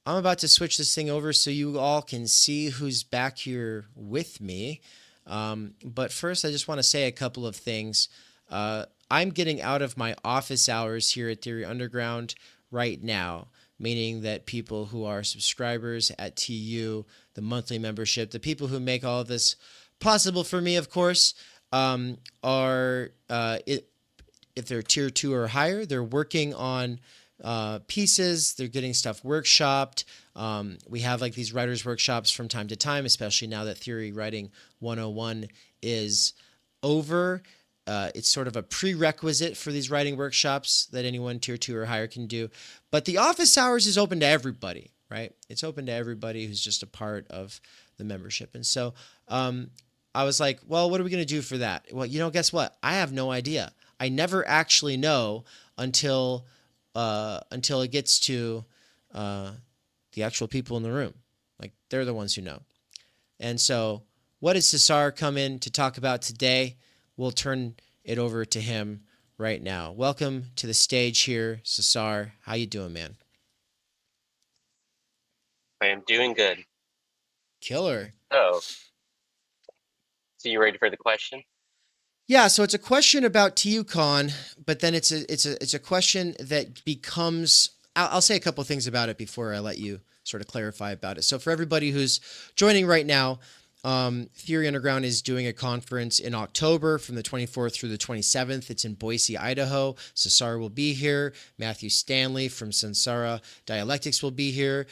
I'm about to switch this thing over so you all can see who's back here with me. But first, I just want to say a couple of things. I'm getting out of my office hours here at Theory Underground right now, meaning that people who are subscribers at TU, the monthly membership, the people who make all of this possible for me, of course, are if they're tier 2 or higher, they're working on pieces, they're getting stuff workshopped. We have like these writers workshops from time to time, especially now that Theory Writing 101 is over. It's sort of a prerequisite for these writing workshops that anyone tier 2 or higher can do. But the office hours is open to everybody, right? It's open to everybody who's just a part of the membership. And so I was like, well, what are we going to do for that? Well, guess what? I have no idea. I never actually know until it gets to the actual people in the room. Like, they're the ones who know. And so what does Cesar come in to talk about today? We'll turn it over to him right now. Welcome to the stage here, Cesar. How you doing, man? I am doing good. Killer. So you ready for the question? Yeah, so it's a question about TUCON, but then it's a question that becomes. I'll say a couple of things about it before I let you sort of clarify about it. So for everybody who's joining right now, Theory Underground is doing a conference in October from the 24th through the 27th. It's in Boise, Idaho. Cesar will be here. Matthew Stanley from Sansara Dialectics will be here.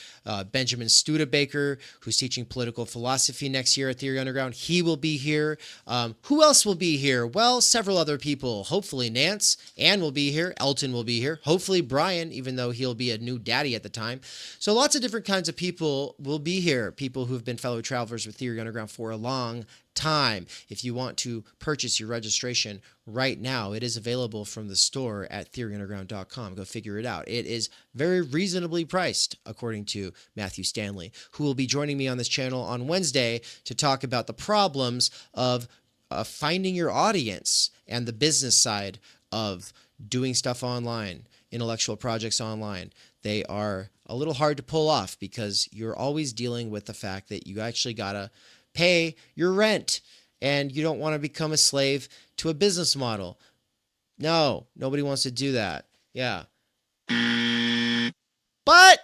Benjamin Studebaker, who's teaching political philosophy next year at Theory Underground, he will be here. Who else will be here? Well, several other people. Hopefully Nance. Ann will be here. Elton will be here. Hopefully Brian, even though he'll be a new daddy at the time. So lots of different kinds of people will be here. People who've been fellow travelers with Theory Underground for a long time. If you want to purchase your registration right now, it is available from the store at theoryunderground.com. Go figure it out. It is very reasonably priced, according to Matthew Stanley, who will be joining me on this channel on Wednesday to talk about the problems of finding your audience and the business side of doing stuff online, intellectual projects online. They are a little hard to pull off because you're always dealing with the fact that you actually gotta pay your rent and you don't want to become a slave to a business model. No, nobody wants to do that. Yeah. But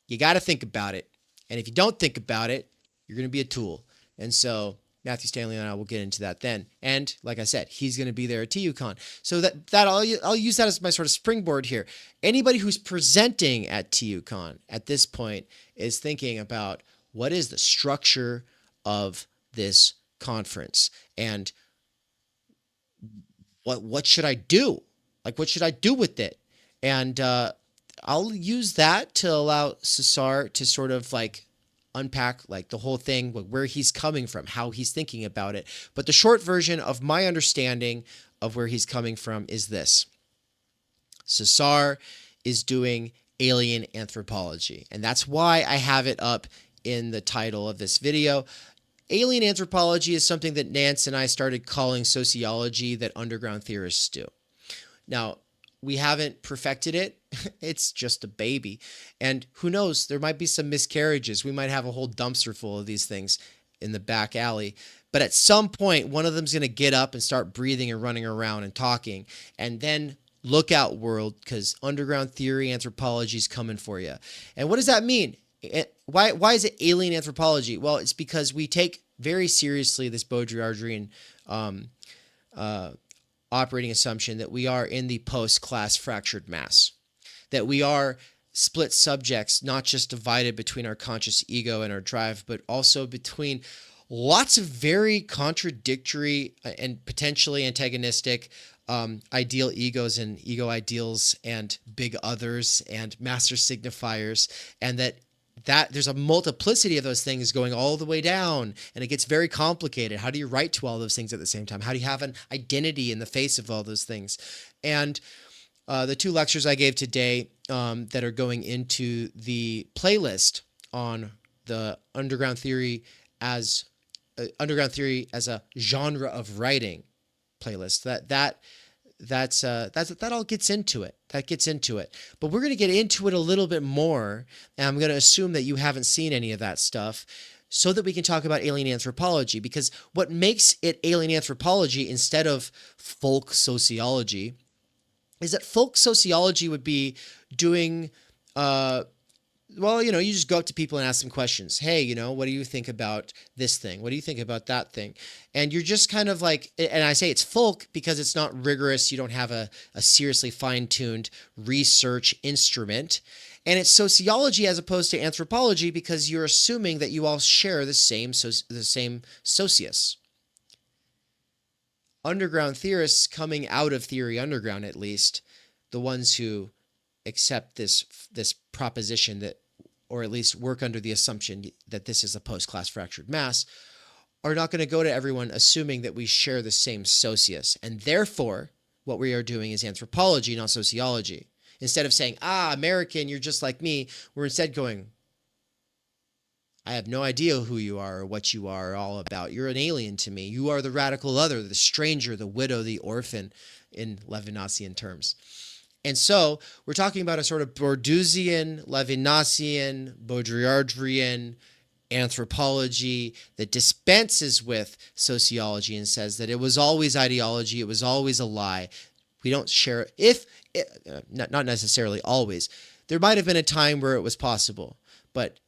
you got to think about it. And if you don't think about it, you're going to be a tool. And so Matthew Stanley and I will get into that then. And like I said, he's going to be there at TUCon. So that I'll use that as my sort of springboard here. Anybody who's presenting at TUCon at this point is thinking about what is the structure of this conference and what should I do? Like, what should I do with it? And I'll use that to allow Cesar to sort of like unpack like the whole thing, where he's coming from, how he's thinking about it. But the short version of my understanding of where he's coming from is this. Cesar is doing alien anthropology, and that's why I have it up in the title of this video. Alien anthropology is something that Nance and I started calling sociology that underground theorists do. Now, we haven't perfected it. It's just a baby. And who knows, there might be some miscarriages. We might have a whole dumpster full of these things in the back alley. But at some point, one of them's going to get up and start breathing and running around and talking. And then look out, world, because underground theory anthropology is coming for you. And what does that mean? Why is it alien anthropology? Well, it's because we take very seriously this Baudrillardian operating assumption that we are in the post-class fractured mass, that we are split subjects, not just divided between our conscious ego and our drive, but also between lots of very contradictory and potentially antagonistic ideal egos and ego ideals and big others and master signifiers, and that there's a multiplicity of those things going all the way down, and it gets very complicated. How do you write to all those things at the same time? How do you have an identity in the face of all those things? And the two lectures I gave today that are going into the playlist on the underground theory as a genre of writing playlist, that all gets into it. That gets into it. But we're going to get into it a little bit more, and I'm going to assume that you haven't seen any of that stuff, so that we can talk about alien anthropology. Because what makes it alien anthropology instead of folk sociology is that folk sociology would be doing, well, you just go up to people and ask them questions. Hey, what do you think about this thing? What do you think about that thing? And you're just kind of like, and I say it's folk because it's not rigorous. You don't have a seriously fine-tuned research instrument. And it's sociology as opposed to anthropology because you're assuming that you all share the same socius. Underground theorists coming out of Theory Underground, at least, the ones who accept this proposition that, or at least work under the assumption that this is a post-class fractured mass, are not going to go to everyone assuming that we share the same socius. And therefore, what we are doing is anthropology, not sociology. Instead of saying, American, you're just like me, we're instead going, I have no idea who you are or what you are all about. You're an alien to me. You are the radical other, the stranger, the widow, the orphan, in Levinasian terms. And so we're talking about a sort of Bourdieusian, Levinasian, Baudrillardian anthropology that dispenses with sociology and says that it was always ideology, it was always a lie. We don't share it. Not necessarily always. There might have been a time where it was possible, but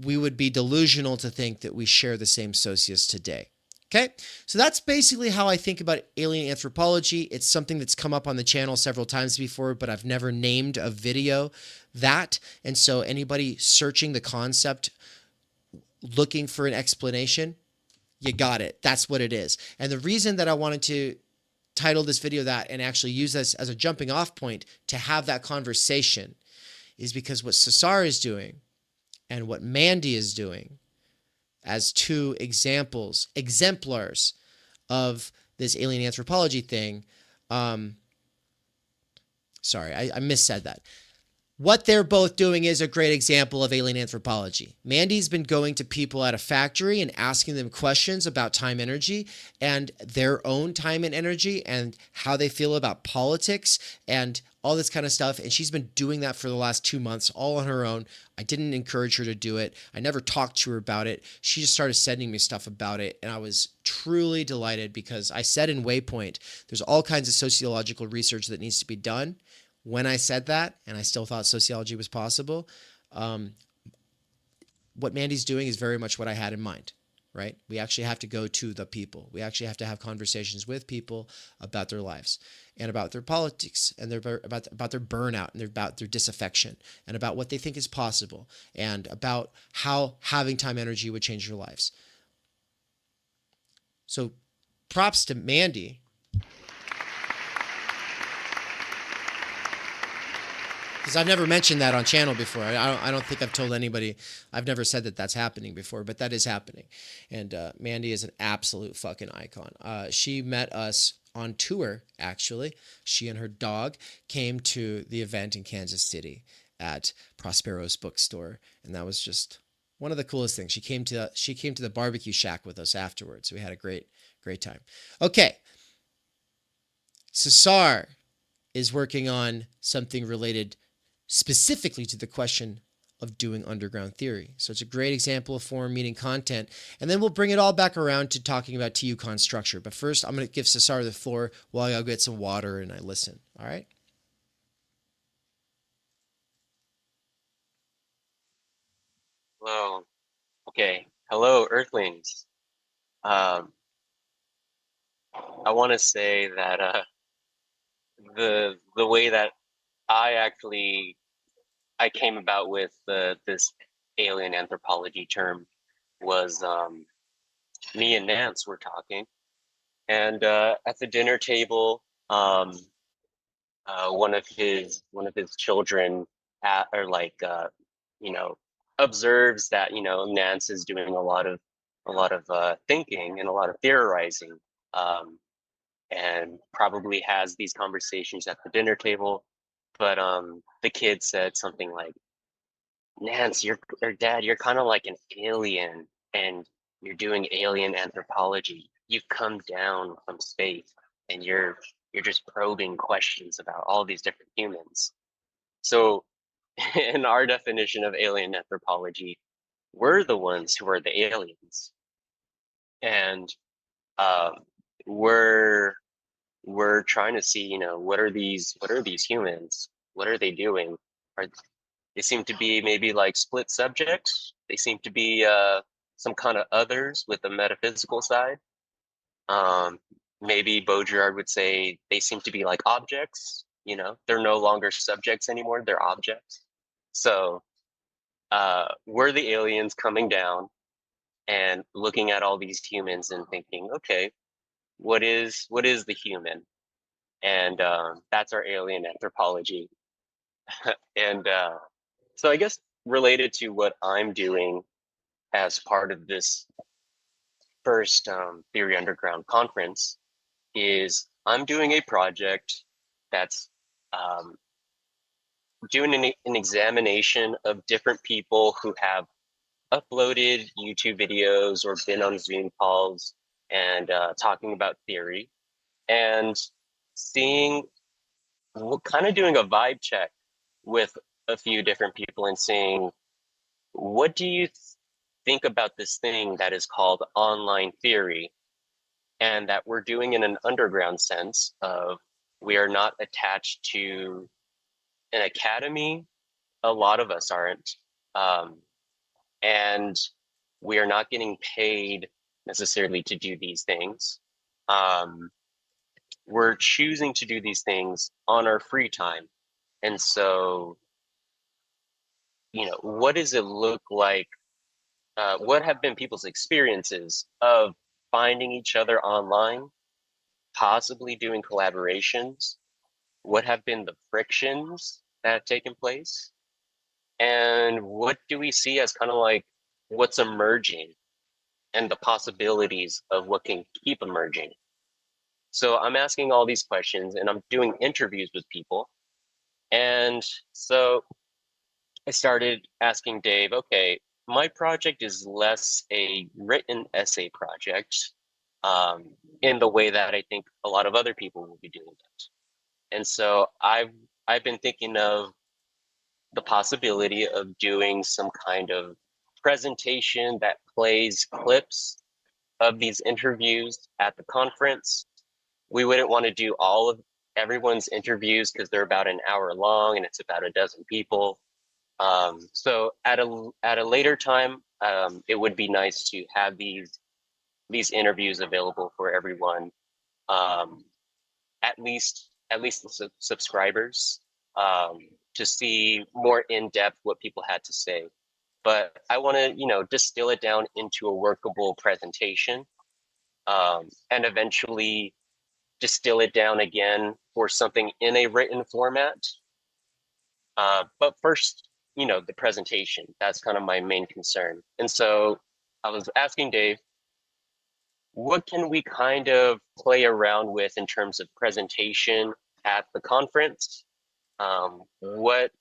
we would be delusional to think that we share the same socius today. Okay, so that's basically how I think about alien anthropology. It's something that's come up on the channel several times before, but I've never named a video that. And so anybody searching the concept, looking for an explanation, you got it. That's what it is. And the reason that I wanted to title this video that and actually use this as a jumping off point to have that conversation is because what Cesar is doing and what Mandy is doing as two exemplars of this alien anthropology thing. Sorry, I missaid that. What they're both doing is a great example of alien anthropology. Mandy's been going to people at a factory and asking them questions about time energy and their own time and energy and how they feel about politics and all this kind of stuff. And she's been doing that for the last 2 months, all on her own. I didn't encourage her to do it. I never talked to her about it. She just started sending me stuff about it. And I was truly delighted because I said in Waypoint, there's all kinds of sociological research that needs to be done. When I said that, and I still thought sociology was possible, what Mandy's doing is very much what I had in mind, right? We actually have to go to the people. We actually have to have conversations with people about their lives and about their politics and about their burnout and about their disaffection and about what they think is possible and about how having time energy would change their lives. So props to Mandy. Because I've never mentioned that on channel before. I don't think I've told anybody. I've never said that that's happening before, but that is happening. And Mandy is an absolute fucking icon. She met us on tour, actually. She and her dog came to the event in Kansas City at Prospero's bookstore, and that was just one of the coolest things. She came to the barbecue shack with us afterwards. We had a great time. Okay, Cesar is working on something related specifically to the question of doing underground theory. So it's a great example of form meeting content. And then we'll bring it all back around to talking about TUCON structure. But first, I'm going to give Cesar the floor while I go get some water and I listen. All right? Hello. Okay. Hello, Earthlings. I want to say that the way that I came about with this alien anthropology term was me and Nance were talking, and at the dinner table, one of his children observes that Nance is doing a lot of thinking and a lot of theorizing, and probably has these conversations at the dinner table. But the kid said something like, Nance, or Dad, you're kind of like an alien, and you're doing alien anthropology. You've come down from space, and you're you're just probing questions about all these different humans. So in our definition of alien anthropology, we're the ones who are the aliens, and um, we're trying to see, what are these humans? What are they doing? Are they seem to be maybe like split subjects? They seem to be some kind of others with a metaphysical side. Um, Maybe Baudrillard would say they seem to be like objects. They're no longer subjects anymore; they're objects. So we're the aliens coming down and looking at all these humans and thinking, okay, what is the human? And that's our alien anthropology. And so I guess related to what I'm doing as part of this first Theory Underground conference is I'm doing a project that's um, doing an examination of different people who have uploaded YouTube videos or been on Zoom calls and talking about theory, and seeing kind of doing a vibe check with a few different people and seeing what do you think about this thing that is called online theory, and that we're doing in an underground sense of we are not attached to an academy. A lot of us aren't. Um, and we are not getting paid necessarily to do these things. We're choosing to do these things on our free time. And so, what does it look like? What have been people's experiences of finding each other online, possibly doing collaborations? What have been the frictions that have taken place? And what do we see as kind of like what's emerging and the possibilities of what can keep emerging? So I'm asking all these questions and I'm doing interviews with people. And so I started asking Dave, okay, my project is less a written essay project in the way that I think a lot of other people will be doing it. And so I've been thinking of the possibility of doing some kind of presentation that plays clips of these interviews at the conference. We wouldn't want to do all of everyone's interviews because they're about an hour long and it's about a dozen people. So at a later time, it would be nice to have these interviews available for everyone, um, at least the subscribers, to see more in depth what people had to say. But I want to distill it down into a workable presentation, and eventually distill it down again for something in a written format. But first, the presentation, that's kind of my main concern. And so I was asking Dave, what can we kind of play around with in terms of presentation at the conference? What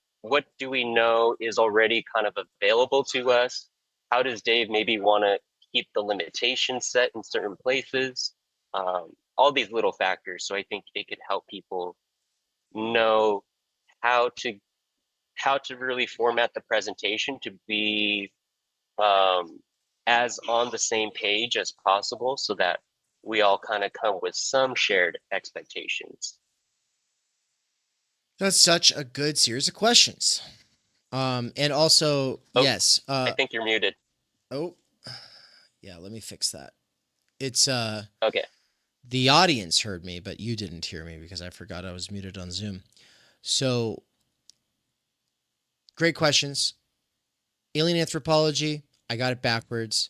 do we know is already kind of available to us? How does Dave maybe want to keep the limitations set in certain places? All these little factors. So I think it could help people know how to really format the presentation to be as on the same page as possible, so that we all kind of come with some shared expectations. That's such a good series of questions. And also, Oh, yes. I think you're muted. Oh, yeah. Let me fix that. It's Okay. the audience heard me, but you didn't hear me because I forgot I was muted on Zoom. So, great questions. Alien anthropology. I got it backwards.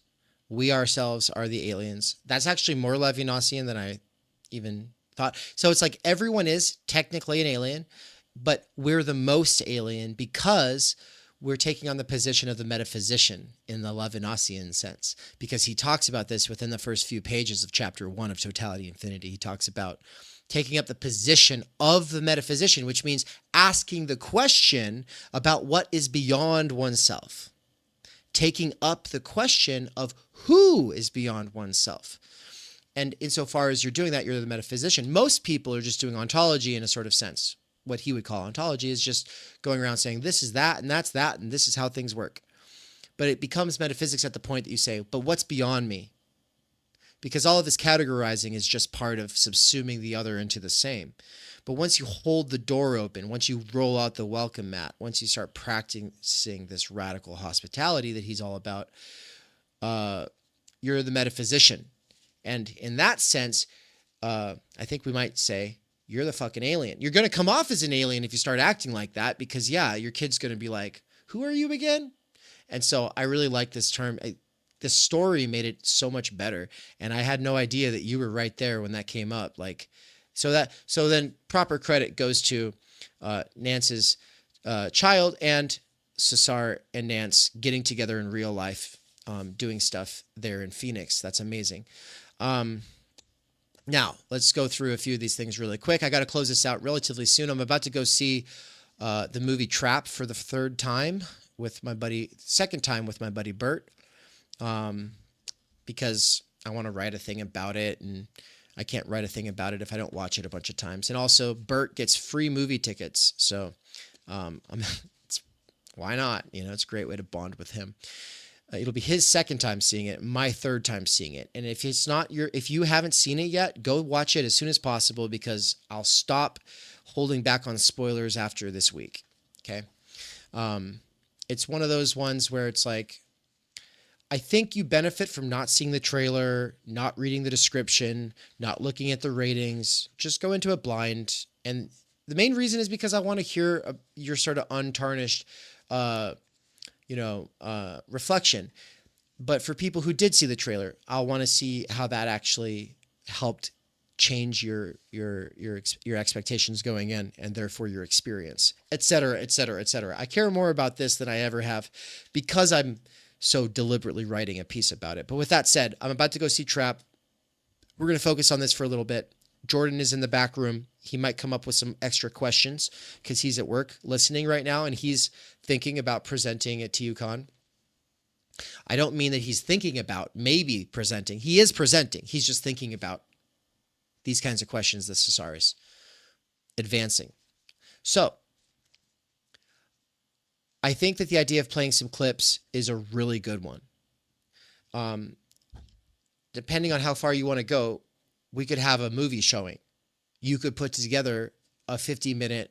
We ourselves are the aliens. That's actually more Levinasian than I even thought. So it's like everyone is technically an alien, but we're the most alien because we're taking on the position of the metaphysician in the Levinasian sense, because he talks about this within the first few pages of chapter 1 of Totality Infinity. He talks about taking up the position of the metaphysician, which means asking the question about what is beyond oneself, taking up the question of who is beyond oneself. And insofar as you're doing that, you're the metaphysician. Most people are just doing ontology in a sort of sense. What he would call ontology is just going around saying this is that, and that's that, and this is how things work. But it becomes metaphysics at the point that you say, but what's beyond me? Because all of this categorizing is just part of subsuming the other into the same. But once you hold the door open, once you roll out the welcome mat, once you start practicing this radical hospitality that he's all about, you're the metaphysician. And in that sense, I think we might say, you're the fucking alien. You're going to come off as an alien if you start acting like that because, yeah, your kid's going to be like, who are you again? And so I really like this term. This story made it so much better. And I had no idea that you were right there when that came up. Like, so then proper credit goes to Nance's child and Cesar and Nance getting together in real life, doing stuff there in Phoenix. That's amazing. Now, let's go through a few of these things really quick. I got to close this out relatively soon. I'm about to go see the movie Trap for the second time with my buddy Bert, because I want to write a thing about it, and I can't write a thing about it if I don't watch it a bunch of times. And also, Bert gets free movie tickets, so why not? You know, it's a great way to bond with him. It'll be his second time seeing it, my third time seeing it. And if you haven't seen it yet, go watch it as soon as possible because I'll stop holding back on spoilers after this week. Okay. It's one of those ones where it's like, I think you benefit from not seeing the trailer, not reading the description, not looking at the ratings. Just go into it blind. And the main reason is because I want to hear your sort of untarnished, reflection. But for people who did see the trailer, I'll want to see how that actually helped change your expectations going in, and therefore your experience, et cetera, et cetera, et cetera. I care more about this than I ever have because I'm so deliberately writing a piece about it. But with that said, I'm about to go see Trap. We're going to focus on this for a little bit. Jordan is in the back room. He might come up with some extra questions because he's at work listening right now, and he's thinking about presenting at TUCON. I don't mean that he's thinking about maybe presenting. He is presenting. He's just thinking about these kinds of questions that Cesar is advancing. So I think that the idea of playing some clips is a really good one. Depending on how far you want to go, we could have a movie showing. You could put together a 50-minute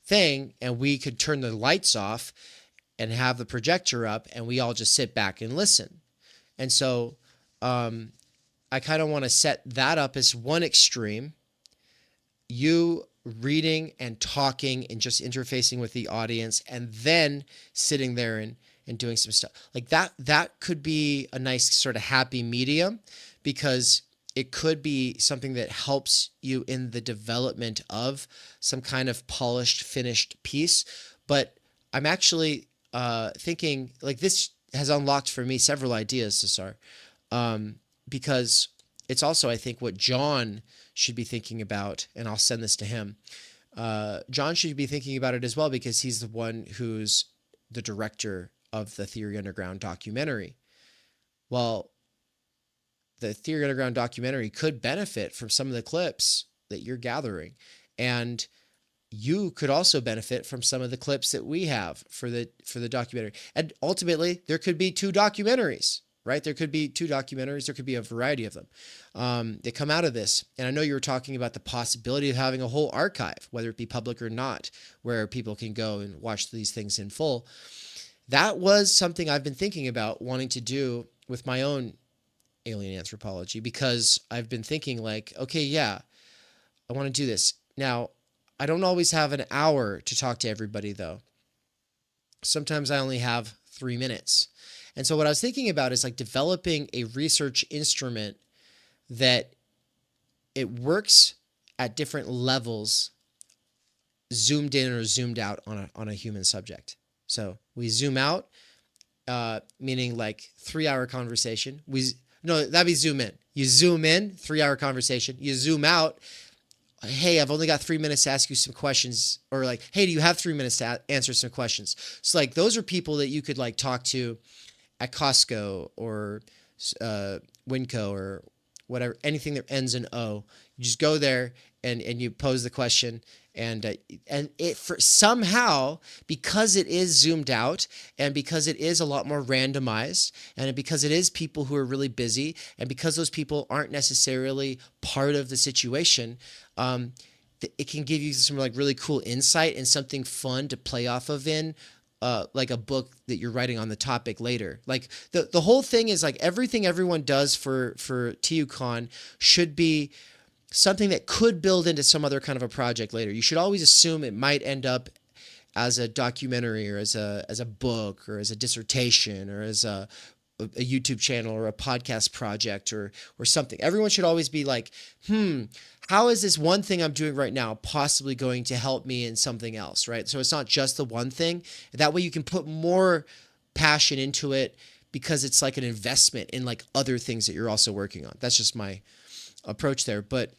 thing and we could turn the lights off and have the projector up and we all just sit back and listen. And so I kind of want to set that up as one extreme. You reading and talking and just interfacing with the audience and then sitting there and doing some stuff. Like that could be a nice sort of happy medium because it could be something that helps you in the development of some kind of polished, finished piece. But I'm actually thinking, like, this has unlocked for me several ideas, Cesar, because it's also, I think, what John should be thinking about, and I'll send this to him. John should be thinking about it as well because he's the one who's the director of the Theory Underground documentary. Well, the Theory Underground documentary could benefit from some of the clips that you're gathering. And you could also benefit from some of the clips that we have for the documentary. And ultimately, there could be two documentaries, right? There could be two documentaries. There could be a variety of them that come out of this. And I know you were talking about the possibility of having a whole archive, whether it be public or not, where people can go and watch these things in full. That was something I've been thinking about wanting to do with my own alien anthropology, because I've been thinking like, okay, yeah, I want to do this. Now, I don't always have an hour to talk to everybody though. Sometimes I only have 3 minutes. And so what I was thinking about is like developing a research instrument that it works at different levels, zoomed in or zoomed out on a human subject. So we zoom out, meaning like 3-hour conversation. No, that'd be zoom in. You zoom in, 3-hour conversation. You zoom out. Hey, I've only got 3 minutes to ask you some questions. Or like, hey, do you have 3 minutes to answer some questions? So like those are people that you could like talk to at Costco or Winco or whatever, anything that ends in O. You just go there and you pose the question, and it for somehow, because it is zoomed out and because it is a lot more randomized and because it is people who are really busy and because those people aren't necessarily part of the situation, it can give you some like really cool insight and something fun to play off of in like a book that you're writing on the topic later. Like the whole thing is like everything everyone does for TUCON should be something that could build into some other kind of a project later. You should always assume it might end up as a documentary or as a book or as a dissertation or as a YouTube channel or a podcast project or something. Everyone should always be like, how is this one thing I'm doing right now possibly going to help me in something else, right? So it's not just the one thing. That way you can put more passion into it because it's like an investment in like other things that you're also working on. That's just my approach there. But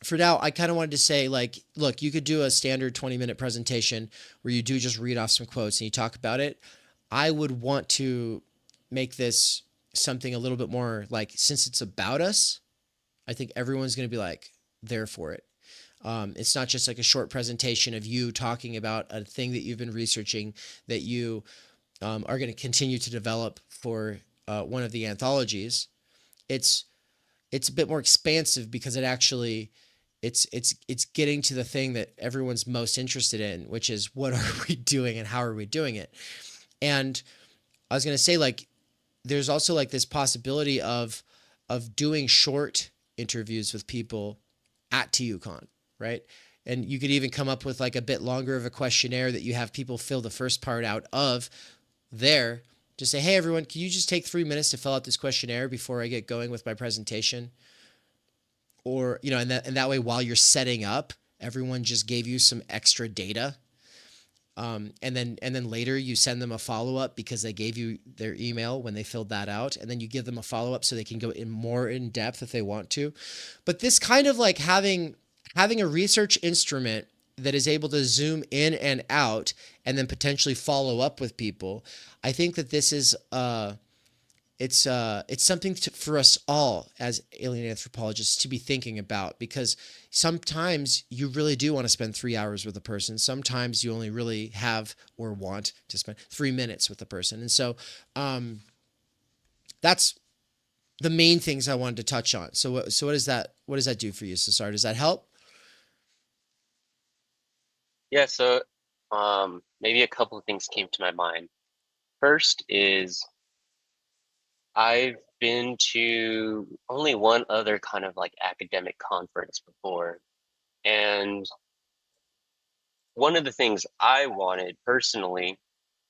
for now, I kind of wanted to say, like, look, you could do a standard 20-minute presentation where you do just read off some quotes and you talk about it. I would want to make this something a little bit more like, since it's about us, I think everyone's going to be like there for it. It's not just like a short presentation of you talking about a thing that you've been researching that you are going to continue to develop for one of the anthologies. It's a bit more expansive because it actually it's getting to the thing that everyone's most interested in, which is what are we doing and how are we doing it. And I was going to say, like, there's also like this possibility of doing short interviews with people at TUCON, right? And you could even come up with like a bit longer of a questionnaire that you have people fill the first part out of there. Just say, hey, everyone, can you just take 3 minutes to fill out this questionnaire before I get going with my presentation? Or, you know, and that way, while you're setting up, everyone just gave you some extra data. And then later you send them a follow-up because they gave you their email when they filled that out. And then you give them a follow-up so they can go in more in depth if they want to. But this kind of like having a research instrument that is able to zoom in and out and then potentially follow up with people. I think that this is it's something for us all as alien anthropologists to be thinking about, because sometimes you really do want to spend 3 hours with a person. Sometimes you only really have or want to spend 3 minutes with a person. And so that's the main things I wanted to touch on. So what does that do for you, Cesar? Does that help? Yeah, so maybe a couple of things came to my mind. First is I've been to only one other kind of like academic conference before. And one of the things I wanted personally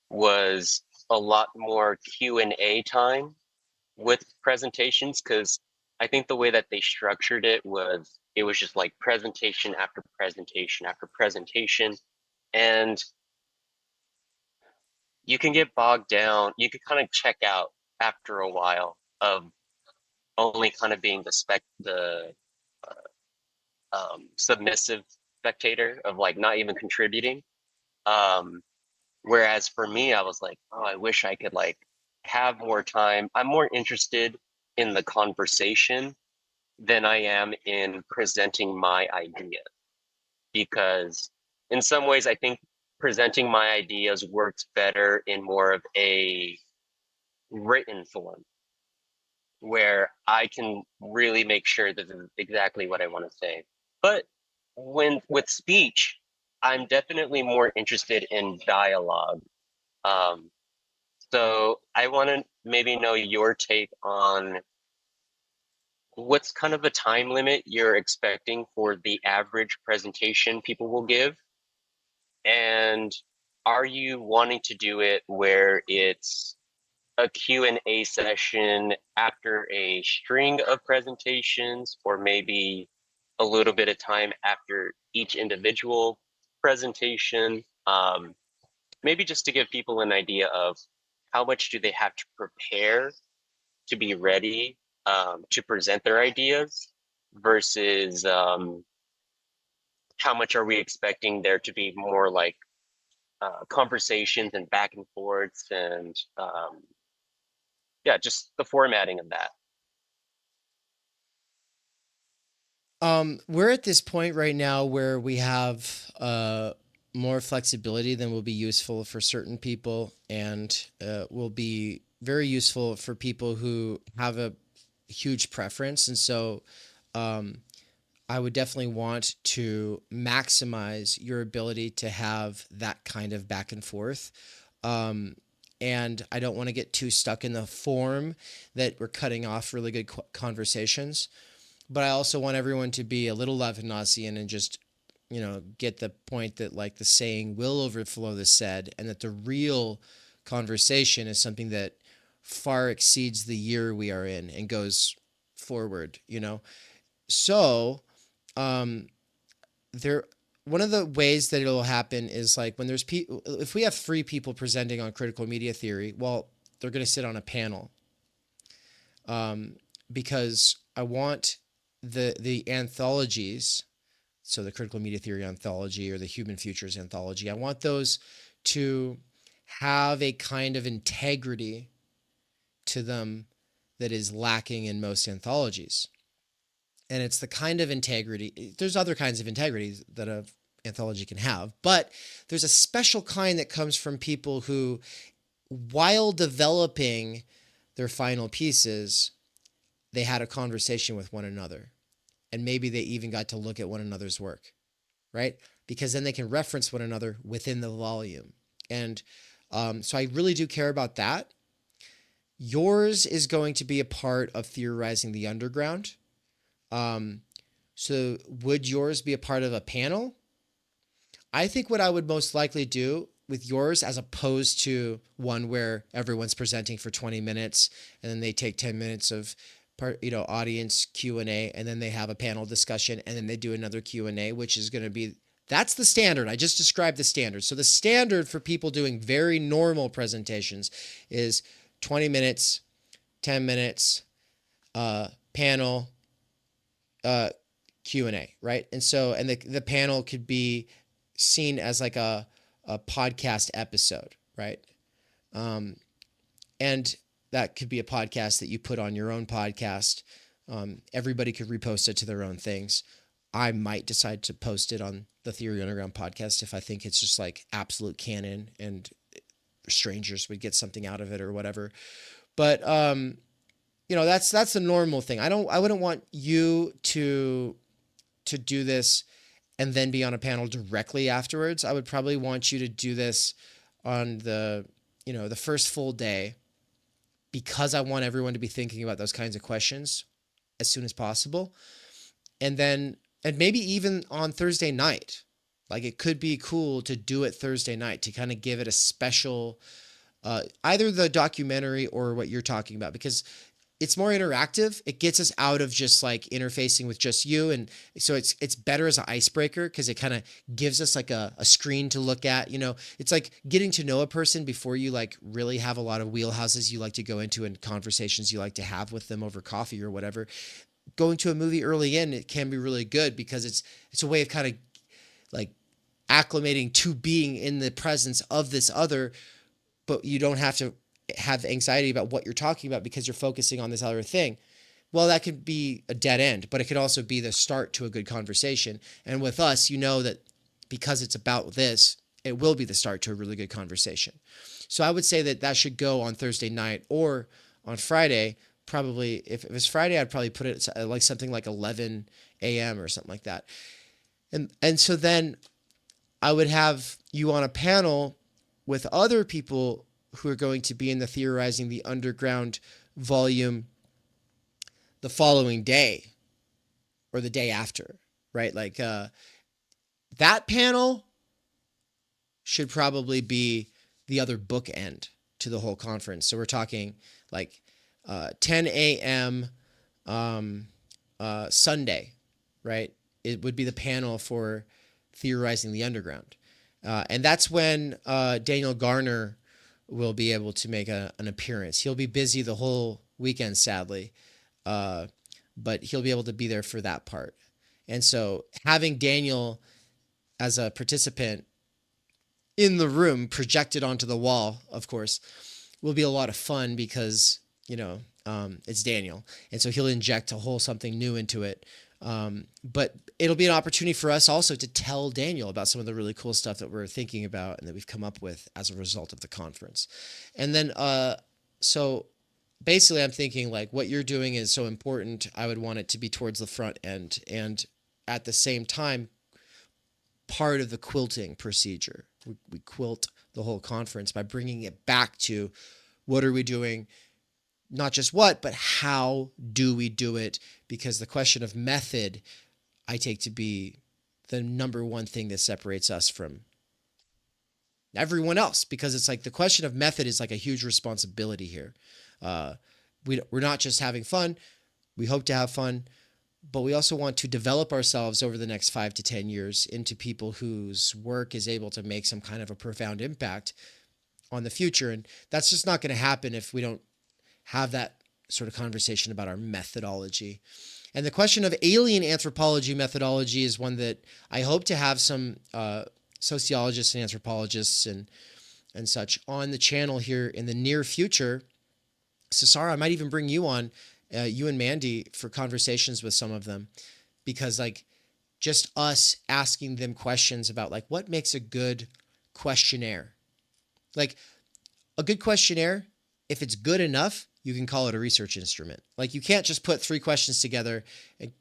was a lot more Q&A time with presentations, because I think the way that they structured it was just like presentation after presentation after presentation. And you can get bogged down. You could kind of check out after a while of only kind of being the submissive spectator of like not even contributing. Um, Whereas for me, I was like, oh, I wish I could like have more time. I'm more interested in the conversation than I am in presenting my idea, because in some ways I think presenting my ideas works better in more of a written form where I can really make sure that this is exactly what I want to say. But when with speech, I'm definitely more interested in dialogue. Um, so I want to maybe know your take on what's kind of a time limit you're expecting for the average presentation people will give. And are you wanting to do it where it's a Q&A session after a string of presentations, or maybe a little bit of time after each individual presentation? Maybe just to give people an idea of how much do they have to prepare to be ready to present their ideas versus how much are we expecting there to be more like conversations and back and forths and yeah, just the formatting of that. We're at this point right now where we have more flexibility than will be useful for certain people, and will be very useful for people who have a huge preference. And so, um, I would definitely want to maximize your ability to have that kind of back and forth. Um, and I don't want to get too stuck in the form that we're cutting off really good conversations. But I also want everyone to be a little Levinasian and just, get the point that like the saying will overflow the said, and that the real conversation is something that far exceeds the year we are in and goes forward. So, um, there, one of the ways that it'll happen is like when there's people, if we have three people presenting on critical media theory, well, they're going to sit on a panel, um, because I want the anthologies, so the critical media theory anthology or the human futures anthology, I want those to have a kind of integrity to them that is lacking in most anthologies. And it's the kind of integrity, there's other kinds of integrity that an anthology can have, but there's a special kind that comes from people who, while developing their final pieces, they had a conversation with one another. And maybe they even got to look at one another's work, right? Because then they can reference one another within the volume. And so I really do care about that. Yours is going to be a part of theorizing the underground. So would yours be a part of a panel? I think what I would most likely do with yours, as opposed to one where everyone's presenting for 20 minutes and then they take 10 minutes of audience Q&A, and then they have a panel discussion, and then they do another Q&A, which is going to be, that's the standard. I just described the standard. So the standard for people doing very normal presentations is 20 minutes, 10 minutes, panel, Q&A, right? And so, and the panel could be seen as like a podcast episode, right? And that could be a podcast that you put on your own podcast. Everybody could repost it to their own things. I might decide to post it on the Theory Underground podcast if I think it's just like absolute canon and strangers would get something out of it or whatever. But that's the normal thing. I wouldn't want you to do this and then be on a panel directly afterwards. I would probably want you to do this on the first full day, because I want everyone to be thinking about those kinds of questions as soon as possible. And maybe even on Thursday night. Like, it could be cool to do it Thursday night to kind of give it a special, either the documentary or what you're talking about, because it's more interactive. It gets us out of just like interfacing with just you. And so it's better as an icebreaker, because it kind of gives us like a screen to look at. It's like getting to know a person before you like really have a lot of wheelhouses you like to go into and conversations you like to have with them over coffee or whatever. Going to a movie early in, it can be really good, because it's a way of kind of like acclimating to being in the presence of this other, but you don't have to have anxiety about what you're talking about because you're focusing on this other thing. Well, that could be a dead end, but it could also be the start to a good conversation. And with us, that because it's about this, it will be the start to a really good conversation. So I would say that should go on Thursday night or on Friday. Probably, if it was Friday, I'd probably put it like something like 11 a.m. or something like that. And so then I would have you on a panel with other people who are going to be in the Theorizing the Underground volume the following day or the day after, right? Like that panel should probably be the other bookend to the whole conference. So we're talking like 10 a.m. Sunday, right? It would be the panel for Theorizing the Underground. And that's when Daniel Garner will be able to make an appearance. He'll be busy the whole weekend, sadly, but he'll be able to be there for that part. And so having Daniel as a participant in the room, projected onto the wall, of course, will be a lot of fun, because it's Daniel, and so he'll inject a whole something new into it. But it'll be an opportunity for us also to tell Daniel about some of the really cool stuff that we're thinking about and that we've come up with as a result of the conference. And then, so basically I'm thinking like what you're doing is so important. I would want it to be towards the front end and at the same time, part of the quilting procedure. We quilt the whole conference by bringing it back to what are we doing? Not just what, but how do we do it? Because the question of method, I take to be the number one thing that separates us from everyone else. Because it's like the question of method is like a huge responsibility here. We're not just having fun. We hope to have fun, but we also want to develop ourselves over the next 5 to 10 years into people whose work is able to make some kind of a profound impact on the future. And that's just not going to happen if we don't have that sort of conversation about our methodology. And the question of alien anthropology methodology is one that I hope to have some sociologists and anthropologists and such on the channel here in the near future. Cesar, I might even bring you on, you and Mandy, for conversations with some of them, because like just us asking them questions about like what makes a good questionnaire. Like a good questionnaire, if it's good enough, you can call it a research instrument. Like you can't just put 3 questions together and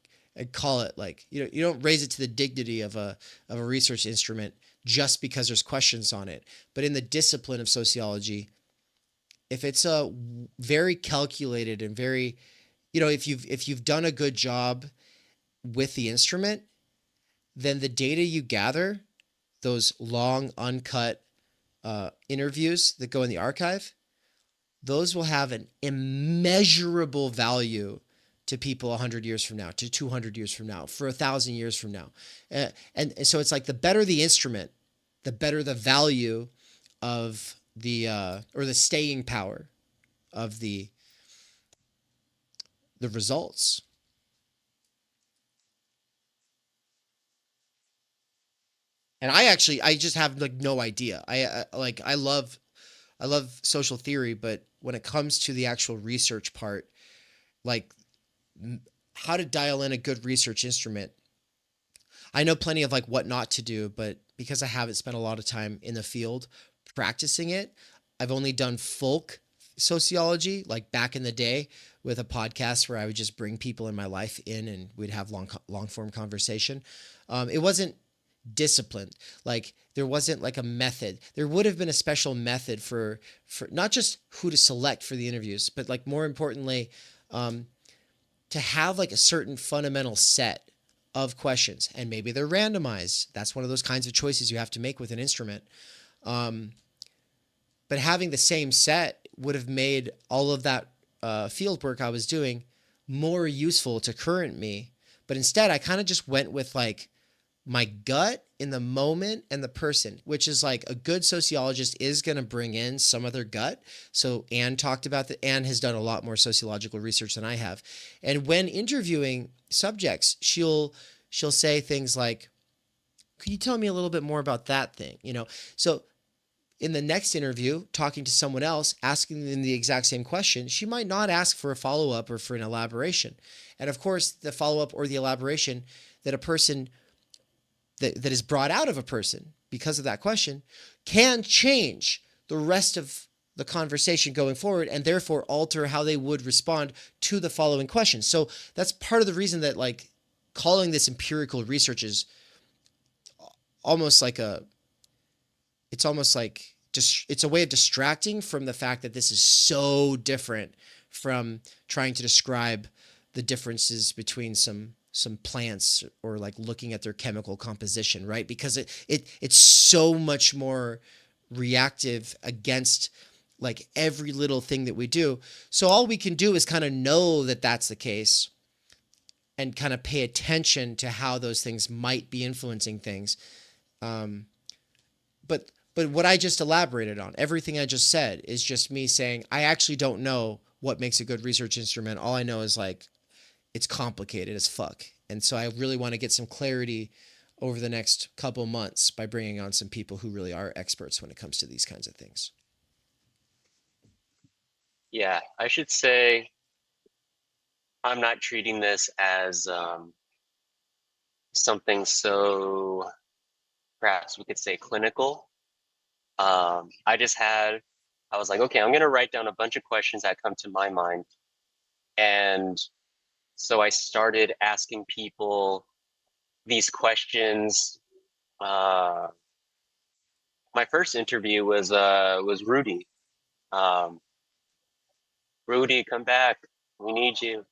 call it like, you don't raise it to the dignity of a research instrument just because there's questions on it. But in the discipline of sociology, if it's a very calculated and very, if you've done a good job with the instrument, then the data you gather, those long uncut interviews that go in the archive, those will have an immeasurable value to people 100 years from now, to 200 years from now, for 1,000 years from now. And so it's like the better the instrument, the better the value of the, or the staying power of the results. And I just have like no idea. I love social theory, but when it comes to the actual research part, like how to dial in a good research instrument, I know plenty of like what not to do, but because I haven't spent a lot of time in the field practicing it, I've only done folk sociology, like back in the day with a podcast where I would just bring people in my life in and we'd have long form conversation. It wasn't disciplined. Like there wasn't like a method. There would have been a special method for not just who to select for the interviews, but like more importantly, to have like a certain fundamental set of questions, and maybe they're randomized. That's one of those kinds of choices you have to make with an instrument. But having the same set would have made all of that field work I was doing more useful to current me. But instead, I kind of just went with like my gut in the moment and the person, which is like a good sociologist is going to bring in some of their gut. So Anne talked about that. Anne has done a lot more sociological research than I have. And when interviewing subjects, she'll say things like, could you tell me a little bit more about that thing? So in the next interview, talking to someone else, asking them the exact same question, she might not ask for a follow-up or for an elaboration. And of course, the follow-up or the elaboration that a person that is brought out of a person because of that question can change the rest of the conversation going forward and therefore alter how they would respond to the following question. So that's part of the reason that like calling this empirical research is almost like it's a way of distracting from the fact that this is so different from trying to describe the differences between some plants or like looking at their chemical composition, right? Because it's so much more reactive against like every little thing that we do. So all we can do is kind of know that that's the case and kind of pay attention to how those things might be influencing things. But what I just elaborated on, everything I just said is just me saying, I actually don't know what makes a good research instrument. All I know is like, it's complicated as fuck. And so I really want to get some clarity over the next couple months by bringing on some people who really are experts when it comes to these kinds of things. Yeah, I should say I'm not treating this as something so, perhaps we could say, clinical. I just had, I was like, okay, I'm going to write down a bunch of questions that come to my mind. And so I started asking people these questions. Uh, my first interview was Rudy. Um, Rudy, come back. We need you.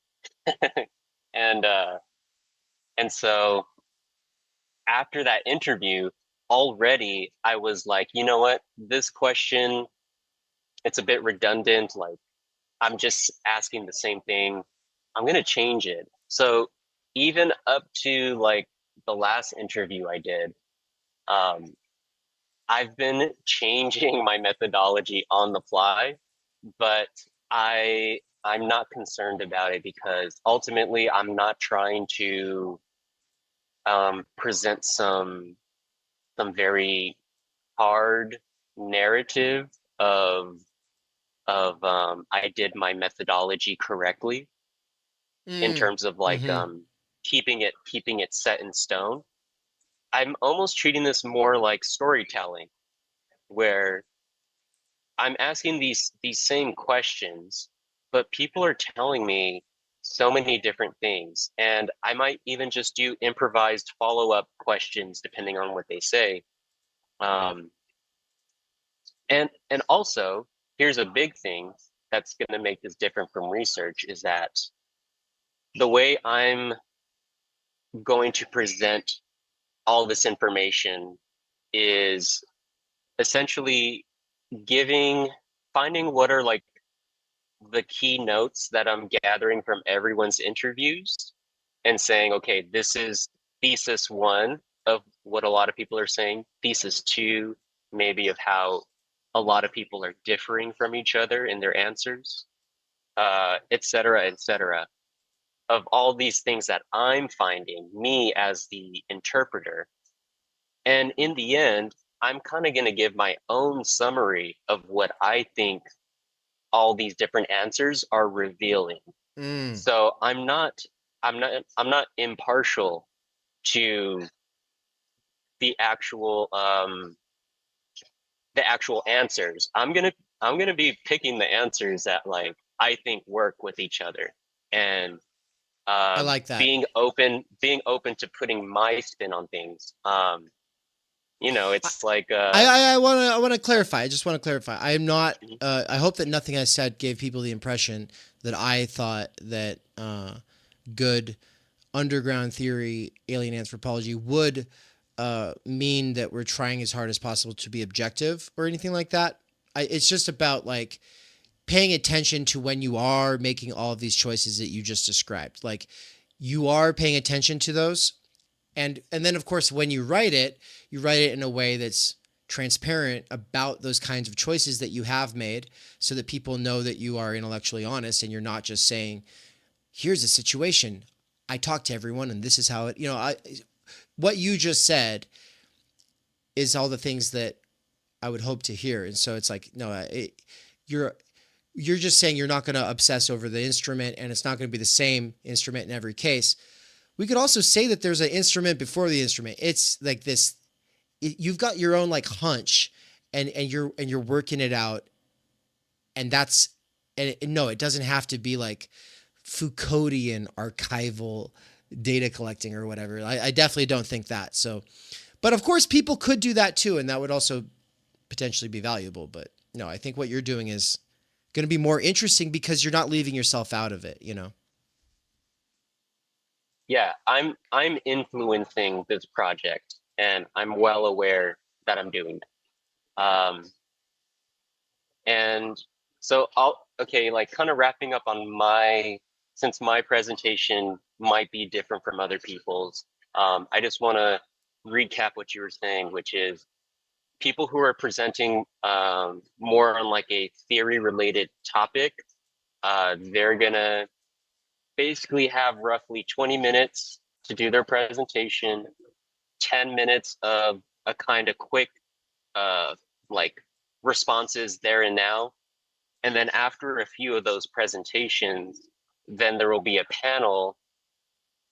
and and so after that interview, already I was like, you know what? This question, it's a bit redundant. Like, I'm just asking the same thing. I'm gonna change it. So even up to like the last interview I did, um, I've been changing my methodology on the fly, but I'm not concerned about it because ultimately I'm not trying to present some very hard narrative of I did my methodology correctly in Mm. terms of like Mm-hmm. keeping it set in stone. I'm almost treating this more like storytelling, where I'm asking these same questions, but people are telling me so many different things, and I might even just do improvised follow-up questions depending on what they say. Um, and also, here's a big thing that's going to make this different from research is that the way I'm going to present all this information is essentially giving finding what are like the key notes that I'm gathering from everyone's interviews and saying, okay, this is thesis one of what a lot of people are saying, thesis two, maybe of how a lot of people are differing from each other in their answers, et cetera, et cetera. Of all these things that I'm finding, me as the interpreter. And in the end, I'm kind of going to give my own summary of what I think all these different answers are revealing. Mm. So I'm not impartial to the actual um the actual answers. I'm gonna be picking the answers that like I think work with each other, and I like that. being open to putting my spin on things. I It's like I want to clarify. I just want to clarify. I am not. I hope that nothing I said gave people the impression that I thought that good underground theory, alien anthropology would mean that we're trying as hard as possible to be objective or anything like that. It's just about like paying attention to when you are making all of these choices that you just described. Like you are paying attention to those, and then of course when you write it in a way that's transparent about those kinds of choices that you have made, so that people know that you are intellectually honest and you're not just saying, here's a situation, I talked to everyone and this is how it, what you just said is all the things that I would hope to hear. And so it's like, no, you're you're just saying you're not going to obsess over the instrument and it's not going to be the same instrument in every case. We could also say that there's an instrument before the instrument. It's like this, you've got your own like hunch, and you're working it out, and that's, and no, it doesn't have to be like Foucauldian archival data collecting or whatever. I definitely don't think that. So, but of course, people could do that too, and that would also potentially be valuable. But no, I think what you're doing is going to be more interesting because you're not leaving yourself out of it. yeah, I'm influencing this project, and I'm well aware that I'm doing it. And so I'll okay, like kind of wrapping up on since my presentation might be different from other people's. I just want to recap what you were saying, which is people who are presenting more on like a theory related topic, they're gonna basically have roughly 20 minutes to do their presentation, 10 minutes of a kind of quick uh, like responses there and now. And then after a few of those presentations, then there will be a panel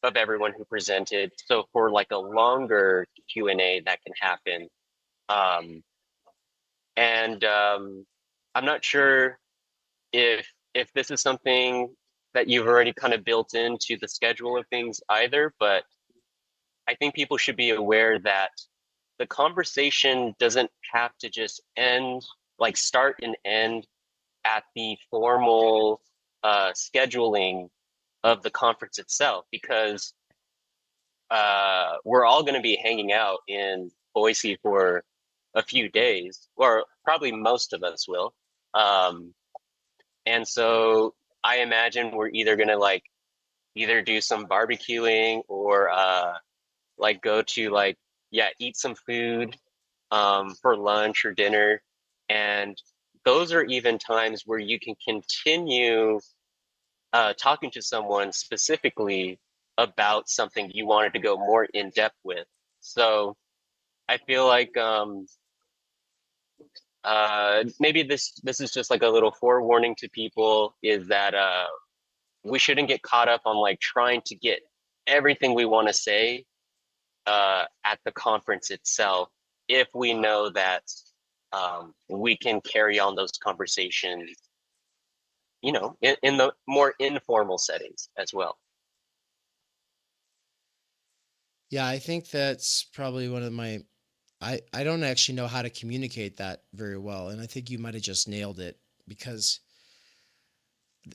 of everyone who presented. So for like a longer Q&A that can happen. Um, and I'm not sure if this is something that you've already kind of built into the schedule of things either, but I think people should be aware that the conversation doesn't have to just end, like start and end at the formal scheduling of the conference itself, because we're all going to be hanging out in Boise for a few days, or probably most of us will. Um, and so I imagine we're either going to like either do some barbecuing or like go to like, yeah, eat some food for lunch or dinner. And those are even times where you can continue talking to someone specifically about something you wanted to go more in depth with. So I feel like maybe this is just like a little forewarning to people, is that we shouldn't get caught up on like trying to get everything we want to say at the conference itself, if we know that we can carry on those conversations, you know, in the more informal settings as well. Yeah, I think that's probably one of my I don't actually know how to communicate that very well, and I think you might have just nailed it, because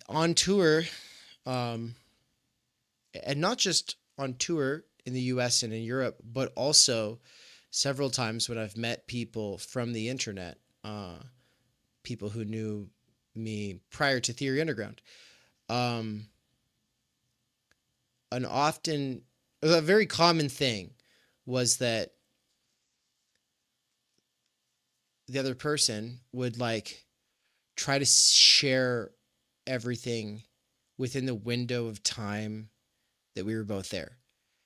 on tour, um, and not just on tour in the US and in Europe, but also several times when I've met people from the internet, people who knew me prior to Theory Underground. Um, an often, a very common thing was that the other person would like try to share everything within the window of time that we were both there.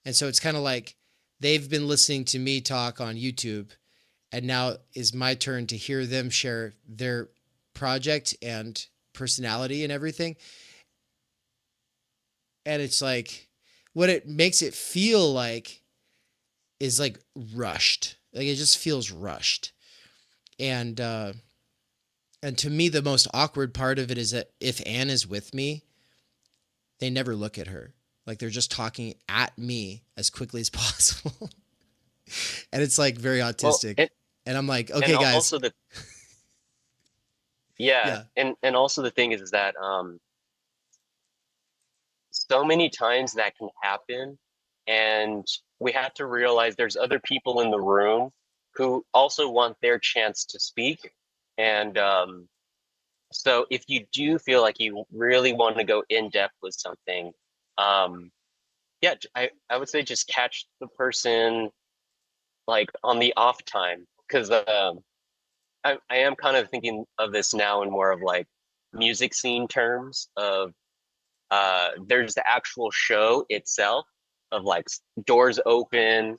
And so it's kind of like they've been listening to me talk on YouTube, and now is my turn to hear them share their project and personality and everything. And it's like what it makes it feel like is like rushed. Like it just feels rushed. And and to me the most awkward part of it is that if Anne is with me, they never look at her. Like they're just talking at me as quickly as possible. And it's like very Well, autistic. And I'm like, and okay, guys. also the yeah, Yeah. and also the thing is that so many times that can happen, and we have to realize there's other people in the room who also want their chance to speak. And so if you do feel like you really want to go in depth with something, um, yeah, I would say just catch the person like on the off time, because I am kind of thinking of this now in more of like music scene terms of there's the actual show itself of like doors open,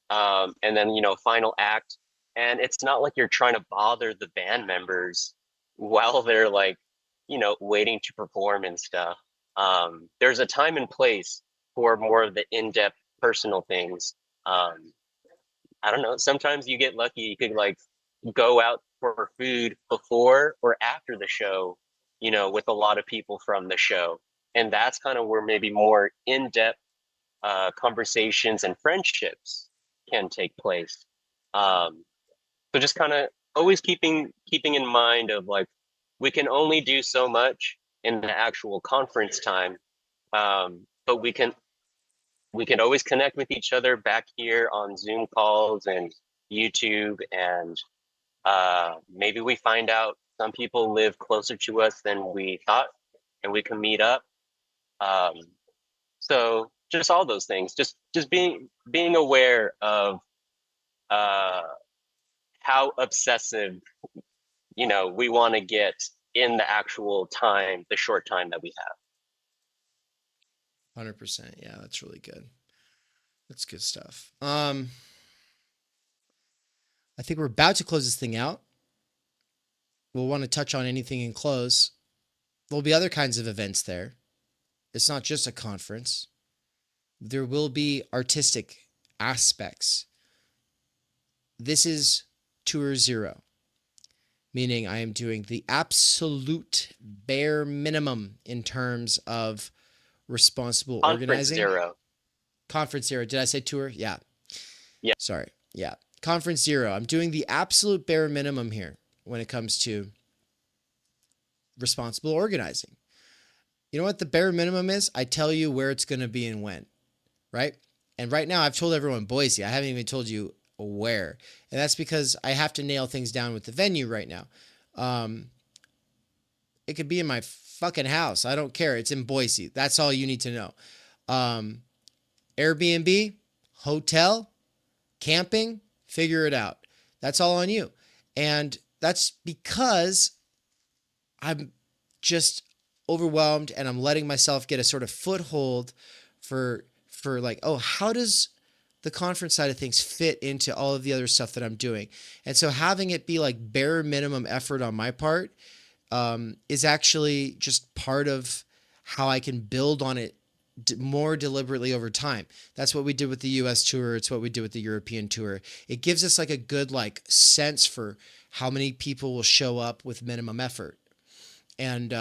and then you know final act, and it's not like you're trying to bother the band members while they're like you know waiting to perform and stuff. There's a time and place for more of the in-depth personal things. um, I don't know, sometimes you get lucky, you could like go out for food before or after the show, you know, with a lot of people from the show, and that's kind of where maybe more in-depth conversations and friendships can take place. Um, so just kind of always keeping in mind of like we can only do so much in the actual conference time, but we can always connect with each other back here on Zoom calls and YouTube, and maybe we find out some people live closer to us than we thought, and we can meet up. Um, so just all those things, just being aware of uh, how obsessive you know we want to get in the actual time, the short time that we have. 100%. Yeah, that's really good. That's good stuff. I think we're about to close this thing out. We'll want to touch on anything in close. There'll be other kinds of events there. It's not just a conference. There will be artistic aspects. This is tour 0, meaning I am doing the absolute bare minimum in terms of responsible organizing. Conference 0. Did I say tour? Yeah. Yeah. Sorry. Yeah. Conference 0. I'm doing the absolute bare minimum here when it comes to responsible organizing. You know what the bare minimum is? I tell you where it's going to be and when, right? And right now I've told everyone Boise. I haven't even told you where. And that's because I have to nail things down with the venue right now. It could be in my fucking house. I don't care. It's in Boise. That's all you need to know. Airbnb, hotel, camping, figure it out. That's all on you. And that's because I'm just overwhelmed and I'm letting myself get a sort of foothold for like, oh, how does the conference side of things fit into all of the other stuff that I'm doing? And so having it be like bare minimum effort on my part is actually just part of how I can build on it more deliberately over time. That's what we did with the US tour. It's what we did with the European tour. It gives us like a good like sense for how many people will show up with minimum effort. And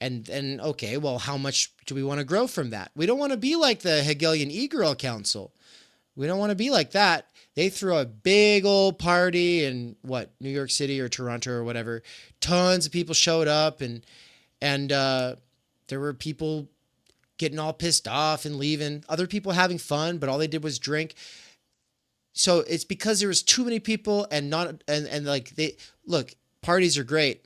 then, okay, well, how much do we want to grow from that? We don't want to be like the Hegelian e-girl council. We don't want to be like that. They throw a big old party in New York City or Toronto or whatever. Tons of people showed up and there were people getting all pissed off and leaving, other people having fun, but all they did was drink. So it's because there was too many people and look, parties are great.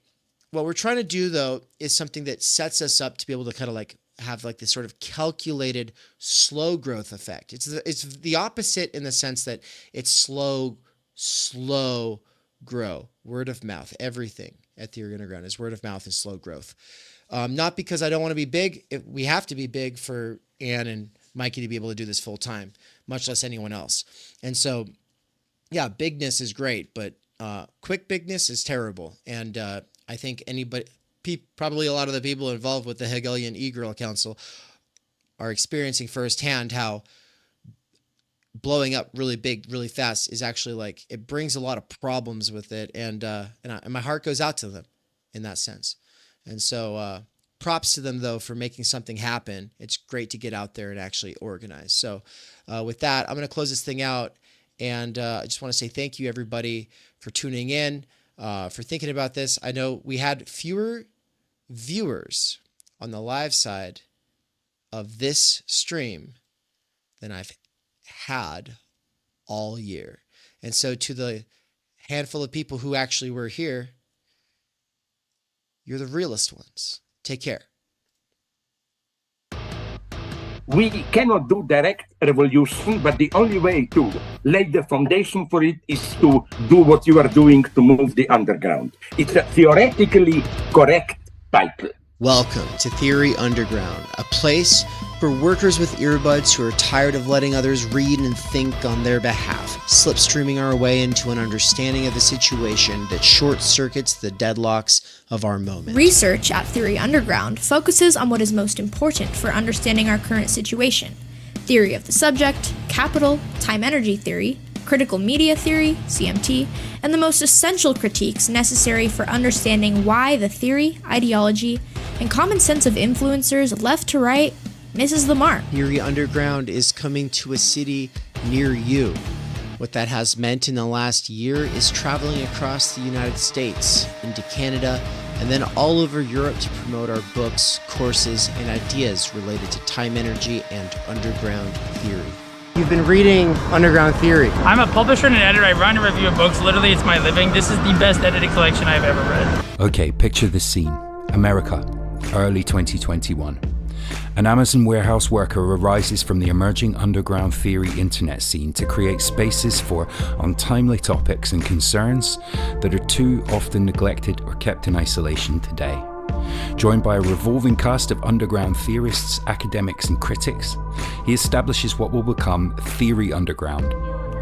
What we're trying to do though is something that sets us up to be able to kind of like have like this sort of calculated slow growth effect. It's the opposite in the sense that it's slow grow. Word of mouth. Everything at Theory Underground is word of mouth and slow growth. Not because I don't want to be big. We have to be big for Ann and Mikey to be able to do this full time, much less anyone else. And so, yeah, bigness is great, but quick bigness is terrible. And I think probably a lot of the people involved with the Hegelian e-girl council are experiencing firsthand how blowing up really big, really fast is actually like, it brings a lot of problems with it. And my heart goes out to them in that sense. And so props to them, though, for making something happen. It's great to get out there and actually organize. So with that, I'm going to close this thing out. And I just want to say thank you, everybody, for tuning in, for thinking about this. I know we had fewer viewers on the live side of this stream than I've had all year. And so to the handful of people who actually were here, you're the realest ones. Take care. We cannot do direct revolution, but the only way to lay the foundation for it is to do what you are doing to move the underground. It's a theoretically correct title. Welcome to Theory Underground, a place for workers with earbuds who are tired of letting others read and think on their behalf, slipstreaming our way into an understanding of the situation that short-circuits the deadlocks of our moment. Research at Theory Underground focuses on what is most important for understanding our current situation: theory of the subject, capital, time-energy theory, critical media theory, CMT, and the most essential critiques necessary for understanding why the theory, ideology, and common sense of influencers left to right misses the mark. Theory Underground is coming to a city near you. What that has meant in the last year is traveling across the United States, into Canada, and then all over Europe to promote our books, courses, and ideas related to time energy and underground theory. You've been reading Underground Theory. I'm a publisher and an editor. I run a review of books. Literally, it's my living. This is the best edited collection I've ever read. Okay, picture this scene. America, early 2021. An Amazon warehouse worker arises from the emerging underground theory internet scene to create spaces for untimely topics and concerns that are too often neglected or kept in isolation today. Joined by a revolving cast of underground theorists, academics, and critics, he establishes what will become Theory Underground,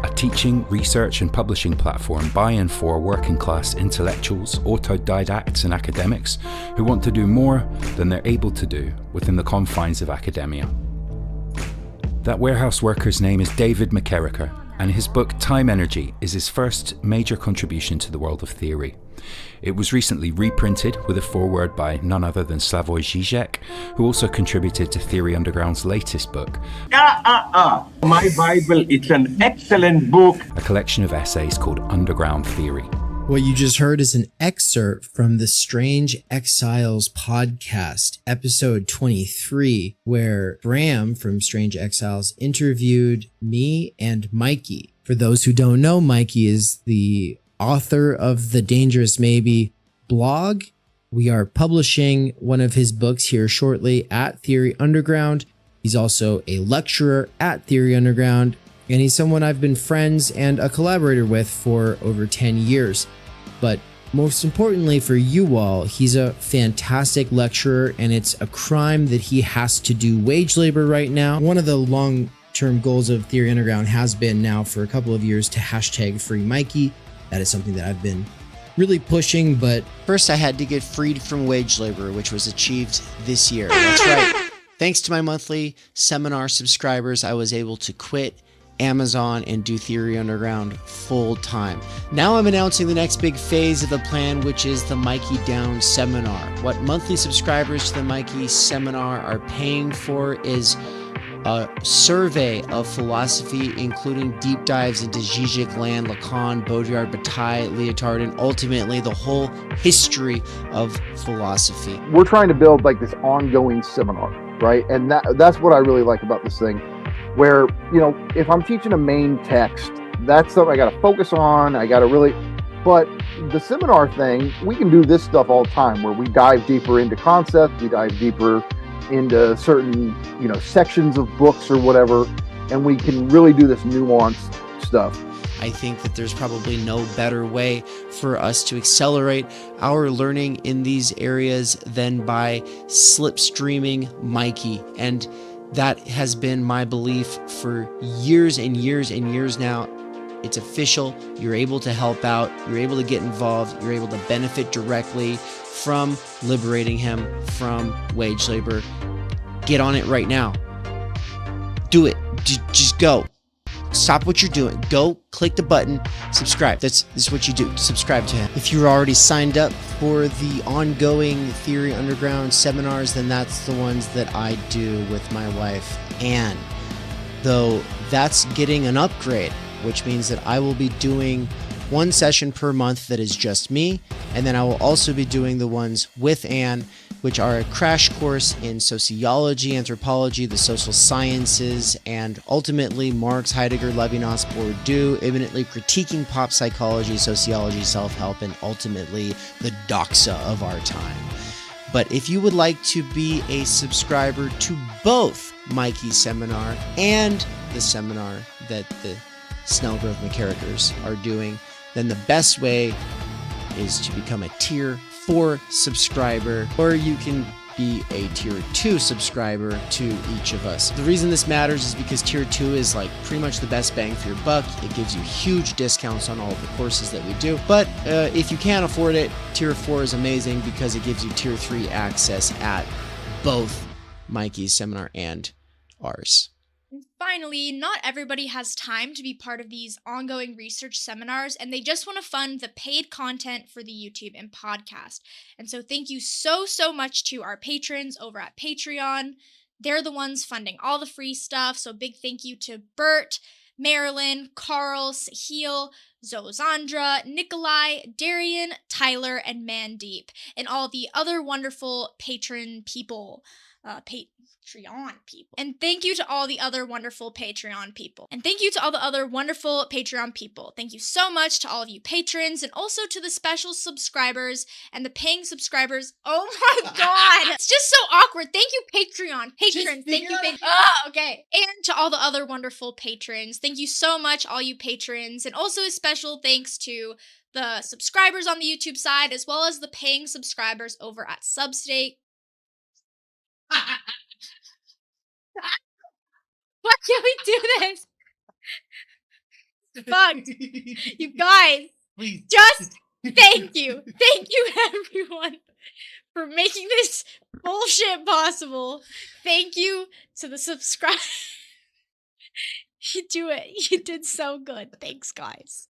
a teaching, research, and publishing platform by and for working-class intellectuals, autodidacts, and academics who want to do more than they're able to do within the confines of academia. That warehouse worker's name is David McKerracher, and his book Time Energy is his first major contribution to the world of theory. It was recently reprinted with a foreword by none other than Slavoj Žižek, who also contributed to Theory Underground's latest book. My Bible, it's an excellent book. A collection of essays called Underground Theory. What you just heard is an excerpt from the Strange Exiles podcast, episode 23, where Bram from Strange Exiles interviewed me and Mikey. For those who don't know, Mikey is the author of the Dangerous Maybe blog. We are publishing one of his books here shortly at Theory Underground. He's also a lecturer at Theory Underground, and he's someone I've been friends and a collaborator with for over 10 years. But most importantly for you all, he's a fantastic lecturer, and it's a crime that he has to do wage labor right now. One of the long-term goals of Theory Underground has been now for a couple of years to hashtag free Mikey. That is something that I've been really pushing, but first I had to get freed from wage labor, which was achieved this year. That's right. Thanks to my monthly seminar subscribers, I was able to quit Amazon and do Theory Underground full time. Now I'm announcing the next big phase of the plan, which is the Mikey Down Seminar. What monthly subscribers to the Mikey Seminar are paying for is a survey of philosophy, including deep dives into Zizek, Land, Lacan, Baudrillard, Bataille, Lyotard, and ultimately the whole history of philosophy. We're trying to build like this ongoing seminar, right? And that's what I really like about this thing, where, you know, if I'm teaching a main text, that's something I got to focus on. I got to really, but the seminar thing, we can do this stuff all the time, where we dive deeper into concepts, we dive deeper into certain, you know, sections of books or whatever, and we can really do this nuanced stuff. I think that there's probably no better way for us to accelerate our learning in these areas than by slipstreaming Mikey. And that has been my belief for years and years and years now. It's official. You're able to help out. You're able to get involved. You're able to benefit directly from liberating him from wage labor. Get on it right now. Do it. Just go. Stop what you're doing. Go click the button, subscribe. This is what you do. Subscribe to him. If you're already signed up for the ongoing Theory Underground seminars, then that's the ones that I do with my wife, Anne. Though that's getting an upgrade, which means that I will be doing one session per month that is just me, and then I will also be doing the ones with Anne, which are a crash course in sociology, anthropology, the social sciences, and ultimately Marx, Heidegger, Levinas, Bourdieu, imminently critiquing pop psychology, sociology, self-help, and ultimately the doxa of our time. But if you would like to be a subscriber to both Mikey's seminar and the seminar that the Snellgrove McCarrickers are doing, then the best way is to become a Tier 4 subscriber, or you can be a Tier 2 subscriber to each of us. The reason this matters is because Tier 2 is like pretty much the best bang for your buck. It gives you huge discounts on all of the courses that we do. But if you can't afford it, Tier 4 is amazing because it gives you Tier 3 access at both Mikey's seminar and ours. Finally, not everybody has time to be part of these ongoing research seminars, and they just want to fund the paid content for the YouTube and podcast. And so thank you so much to our patrons over at Patreon. They're the ones funding all the free stuff, so big thank you to Bert, Marilyn, Carl, Sahil, Zozandra, Nikolai, Darian, Tyler, and Mandeep, and all the other wonderful Patreon people. And thank you to all the other wonderful Patreon people. Thank you so much to all of you patrons, and also to the special subscribers and the paying subscribers. Oh my god! It's just so awkward. Thank you, Patreon. Patrons. Thank you, okay. And to all the other wonderful patrons. Thank you so much, all you patrons. And also a special thanks to the subscribers on the YouTube side, as well as the paying subscribers over at Substack. Why can't we do this? Fuck. You guys. Please. Just thank you. Thank you, everyone, for making this bullshit possible. Thank you to the subscribers. You do it. You did so good. Thanks, guys.